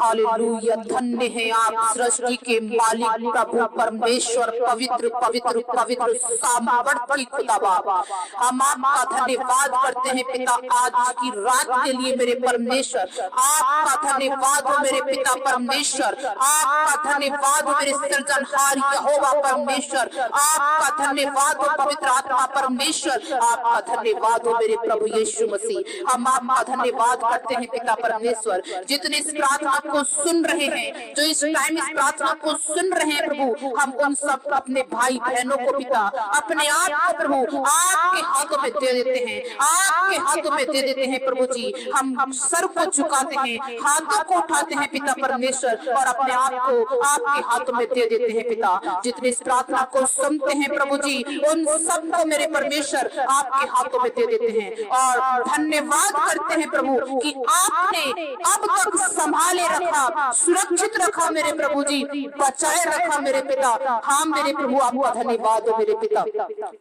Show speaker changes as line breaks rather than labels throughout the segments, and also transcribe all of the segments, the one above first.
Hallelujah. धन्य है आप सृष्टि के मालिक प्रभु परमेश्वर, पवित्र पवित्र पवित्र सामर्थी खुदा बाबा। हम आपका धन्यवाद करते हैं पिता आज की रात के लिए मेरे परमेश्वर। आपका धन्यवाद हो मेरे पिता परमेश्वर, आपका धन्यवाद हो मेरे सृजनहार यहोवा परमेश्वर, आपका धन्यवाद हो पवित्र आत्मा परमेश्वर, आपका धन्यवाद हो मेरे प्रभु यीशु मसीह। हम आपका धन्यवाद करते हैं पिता परमेश्वर। जितने इस प्रार्थना को सुन रहे हैं, जो इस टाइम इस प्रार्थना को सुन रहे हैं प्रभु, हम उन सब अपने भाई बहनों को पिता अपने आप को प्रभु आपके हाथों में दे देते हैं, आपके हाथों में दे देते हैं प्रभु जी। हम सर को झुकाते हैं, हाथों को उठाते हैं पिता परमेश्वर और अपने आप को आपके हाथों में दे देते हैं पिता। जितने इस प्रार्थना को सुनते हैं प्रभु जी, उन सबको मेरे परमेश्वर आपके हाथों में दे देते हैं और धन्यवाद करते हैं प्रभु कि आपने अब तक संभाले रखा, सुरक्षित रखा मेरे प्रभु जी, बचाए रखा मेरे पिता। हाँ मेरे प्रभु आपका धन्यवाद हो मेरे पिता।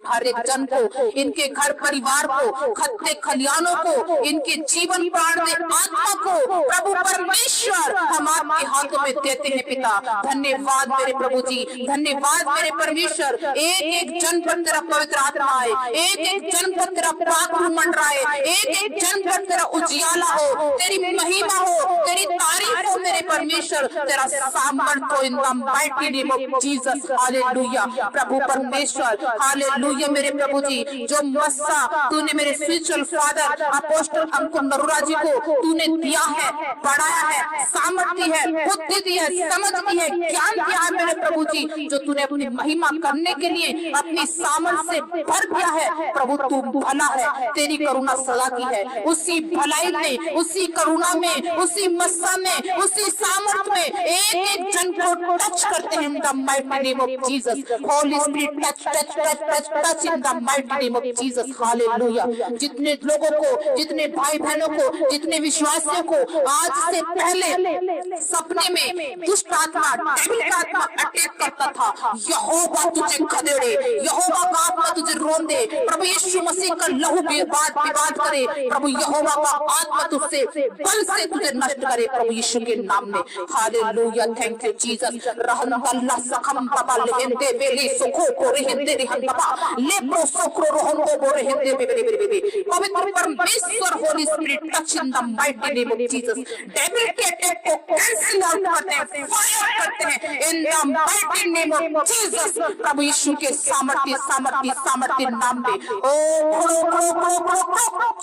हर एक जन को, इनके घर परिवार को, खत्ते खलियानों को, इनके जीवन प्राण में आत्मा को प्रभु परमेश्वर हम आपके हाथों में देते हैं पिता। धन्यवाद मेरे प्रभु जी, धन्यवाद मेरे परमेश्वर। एक एक जन पर तेरा पवित्र आत्मा आए, एक एक जन पर तेरा पाक मंडराए, एक एक जन पर तेरा उजियाला हो, तेरी महिमा हो, तेरी तारीफ हो मेरे परमेश्वर, तेरा सामर्थ हो in the mighty name of Jesus. Hallelujah प्रभु परमेश्वर, हालेलुया मेरे प्रभु जी। जो मस्सा तूने मेरे spiritual father apostle Ankur Narura ji को तूने दिया है, बढ़ाया है, सामर्थ्य है, बुद्धि दी है, समझ दी है, ज्ञान दिया है मेरे प्रभु जी, जो तूने अपनी महिमा करने के लिए अपनी सामर्थ से भर दिया है प्रभु। तू भला है, तेरी करुणा सदा की है। उसी भलाई में, उसी करुणा में, उसी मस्सा में, उसी सामर्थ में एक एक जन को टच करते हैं in the mighty name of Jesus. Holi spirit touch touch touch touch touch in the mighty name of Jesus. Hallelujah. जितने लोगों को, जितने भाई बहनों को, जितने विश्वासियों को आज से पहले सपने में दुष्ट आत्मा, डेविल का आत्मा अटैक करता था, यहोवा तुझे खदेड़े, यहोवा का आत्मा तुझे रोन दे, प्रभु यीशु मसीह का लहू विवाद करे, प्रभु यहोवा का आत्मा तुझसे बल से तुझे नष्ट करे प्रभु यीशु के नाम में। हालेलुया। Thank you Jesus. रहम अल्लाह सखम बाबा लेहंदे बेली सुखो को रहंदे रहन बाबा लेप्रो सोक्रो रहंदो को रहंदे बेबे। पवित्र परमेश्वर holy spirit touch in the mighty name of Jesus. Devil के अटैक को कैंसिल आउट करते हैं, फायर करते हैं in the mighty name of Jesus. प्रभु यीशु के सामर्थ्य सामर्थ्य सामर्थ्य नाम में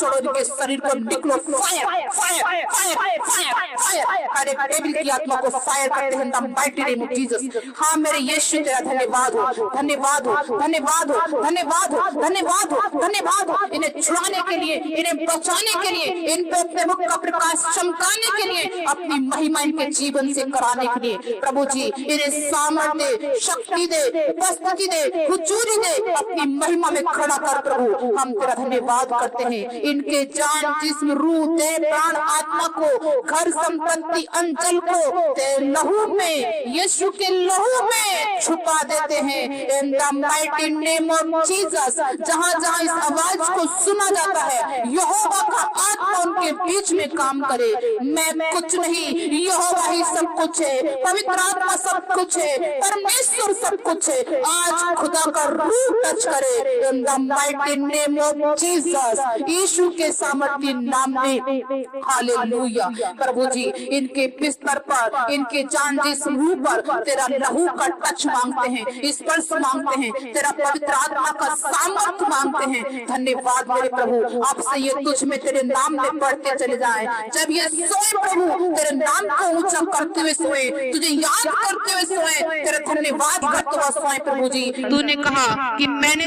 छोड़ो इनके शरीर को, निकलो fire fire fire fire fire. हर एक डेविल की आत्मा को फायर करते हैं in the mighty name of Jesus. हाँ मेरे यीशु तेरा धन्यवाद हो, धन्यवाद हो, धन्यवाद हो, धन्यवाद हो, धन्यवाद हो, धन्यवाद हो। इन्हें छुड़ाने के लिए, इन्हें बचाने के लिए, इन पे अपने मुख का प्रकाश चमकाने के लिए, अपनी महिमा इनके जीवन से कराने के लिए प्रभु जी इन्हें सामर्थ्य, शक्ति दे, उपस्थिति दे, हुजूरी दे, अपनी महिमा में खड़ा कर प्रभु। हम तेरा धन्यवाद करते हैं। इनके जान जिस्म रूह दे प्राण आत्मा को, घर संपत्ति अंचल को तेरे लहू में, यीशु के लहू में छुपा देते हैं in the mighty name of Jesus. जहाँ जहाँ इस आवाज को सुना जाता है, यहोवा का आत्मा उनके बीच में काम करे। मैं कुछ नहीं, यहोवा ही सब कुछ है, पवित्र आत्मा सब कुछ है, परमेश्वर सब कुछ है। आज खुदा का रूह टच करे in the mighty name of Jesus, Yeshu के सामर्थ्य नाम में। हालेलुया प्रभु जी। इनके बिस्तर पर, इनके जान जिस्म रूह पर तेरा लहू का टच मांगते हैं, स्पर्श मांगते हैं, तेरा पवित्र आत्मा का सामर्थ्य मांगते हैं। धन्यवाद मेरे प्रभु। आपसे ये तुझ में तेरे नाम में बढ़ते चले जाए। जब ये सोए प्रभु, तेरे नाम को ऊंचा करते हुए सोए, तुझे याद करते हुए सोए, तेरा धन्यवाद करते हुए सोए प्रभु जी।
तूने कहा कि मैंने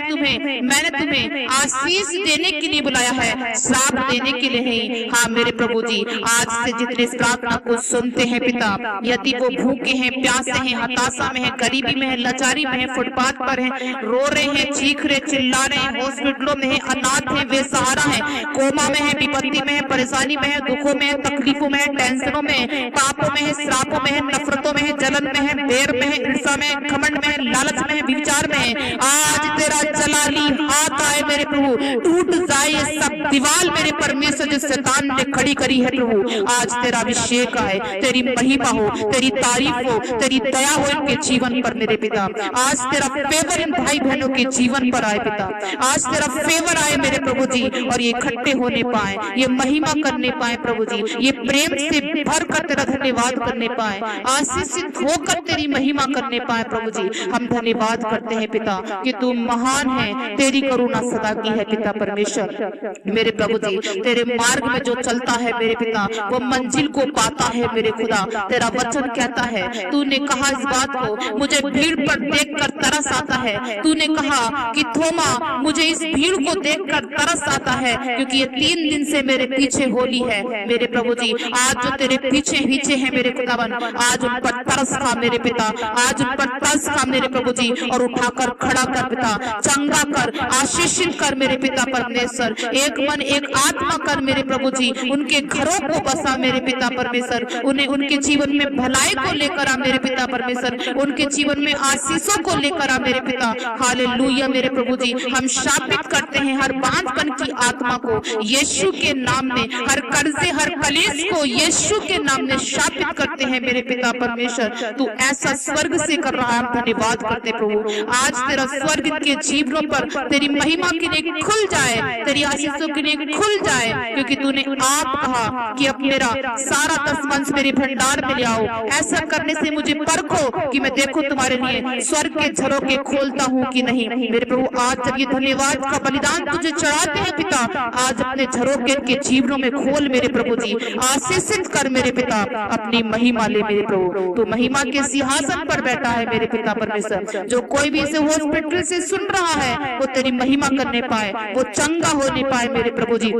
तुम्हें आशीष देने के लिए बुलाया है, श्राप देने के लिए नहीं। हाँ मेरे प्रभु जी, आज से जितने इस प्रार्थना को सुनते हैं पिता, यदि वो भूखे हैं, प्यासे हैं, हताशा में है, गरीबी में है, लाचारी में है, फुटपाथ पर है, रो रहे हैं, चीख रहे, चिल्ला रहे हैं, हॉस्पिटलों में है, अनाथ है, बेसहारा है, कोमा में है, विपत्ति में है, परेशानी में है, दुखों में है, तकलीफों में है, टेंशनों में है, पापों में है, श्रापों में है, नफरतों में है, जलन में है, बैर में है, ईर्ष्या में है, घमंड में है, लालच में है, विचार में है, आज तेरा जलाली हाथ आए मेरे प्रभु, टूट जाए सब दीवार मेरे परमेश्वर जो शैतान ने खड़ी करी है प्रभु। आज तेरा अभिषेक है, जाए, तेरी महिमा हो, तेरी तारीफ हो, तेरी दया हो इनके जीवन पर मेरे पिता। आज तेरा फेवर इन भाई बहनों के जीवन पर आए पिता, आज तेरा फेवर आए मेरे प्रभु जी, और ये इकट्ठे होने पाए, ये महिमा करने पाए प्रभु जी, ये प्रेम से भर कर तेरा धन्यवाद करने पाए, आशीषित होकर तेरी महिमा करने पाए प्रभु जी। हम धन्यवाद करते हैं पिता कि तू महान है, तेरी करुणा सदा की है पिता परमेश्वर। मेरे प्रभु जी, तेरे मार्ग में जो चलता है मेरे पिता वो मंजिल को पाता है मेरे खुदा। तेरा वचन कहता है, तूने कहा इस बात को, मुझे भीड़ पर देखकर तरस आता है। तूने कहा कि थोमा मुझे इस भीड़ को देखकर तरस आता है, क्योंकि ये 3 दिन से मेरे पीछे होली है मेरे प्रभु जी। आज जो तेरे पीछे पीछे है मेरे खुदावन, आज उन पर तरस खा मेरे पिता, आज उन पर तरस खा मेरे प्रभु जी, और उठाकर खड़ा कर पिता, चंगा कर, आशीषित कर मेरे पिता परमेश्वर, एक मन एक आत्मा कर मेरे प्रभु जी। उनके घरों को बसा मेरे पिता परमेश्वर, उन्हें उनके जीवन में भलाई को लेकर आ मेरे पिता परमेश्वर, उनके जीवन में आशीषों को लेकर आ मेरे पिता। हालेलुया मेरे प्रभु जी। हम शापित करते हैं हर बांझपन की आत्मा को यीशु के नाम में, हर कर्जे हर कलेश को यीशु के नाम में शापित करते हैं मेरे पिता परमेश्वर। तू ऐसा स्वर्ग से कर रहा है, हम धन्यवाद करते प्रभु। आज तेरा स्वर्ग के जीवनों पर तेरी महिमा के लिए खुल जाए, तेरी आशीषों के लिए खुल जाए, क्योंकि तूने आप कहा कि अब मेरा सारा दसवंश मेरे भंडार में ले आओ। ऐसा करने से मुझे परखो कि मैं देखो तुम्हारे लिए स्वर्ग के झरोखे खोलता हूँ कि नहीं। मेरे प्रभु, आज जब ये धन्यवाद का बलिदान तुझे चढ़ाते हैं पिता, आज अपने झरोखे के जीवनों में खोल मेरे प्रभु जी, आशीषित कर मेरे पिता, अपनी महिमा ले मेरे प्रभु। तो महिमा के सिंहासन पर बैठा है मेरे पिता परमेश्वर। जो कोई भी इसे हॉस्पिटल से सुन रहा है वो तेरी महिमा करने पाए, वो चंगा होने पाए मेरे प्रभु जी।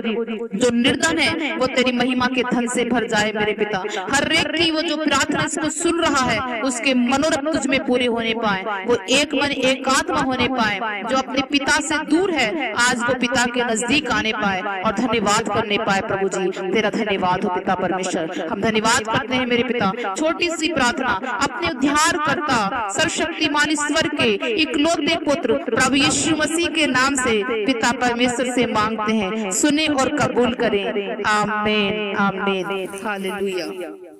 जो निर्धन है वो तेरी महिमा के धन से भर जाए मेरे पिता। हर एक की वो जो प्रार्थना इसको सुन रहा है उसके मनोरथ तुझ में पूरे होने पाए, वो एक मन एक आत्मा होने पाए। जो अपने पिता से दूर है आज वो पिता के नजदीक आने पाए और धन्यवाद करने पाए प्रभु जी। तेरा धन्यवाद हो पिता परमेश्वर। हम धन्यवाद करते हैं मेरे पिता। छोटी सी प्रार्थना अपने उद्धारकर्ता सर्वशक्तिमान ईश्वर के इकलौते पुत्र प्रभु यीशु मसीह के नाम से पिता परमेश्वर से मांगते हैं, सुने और कबूल करें। आमीन आमीन। हालेलुया।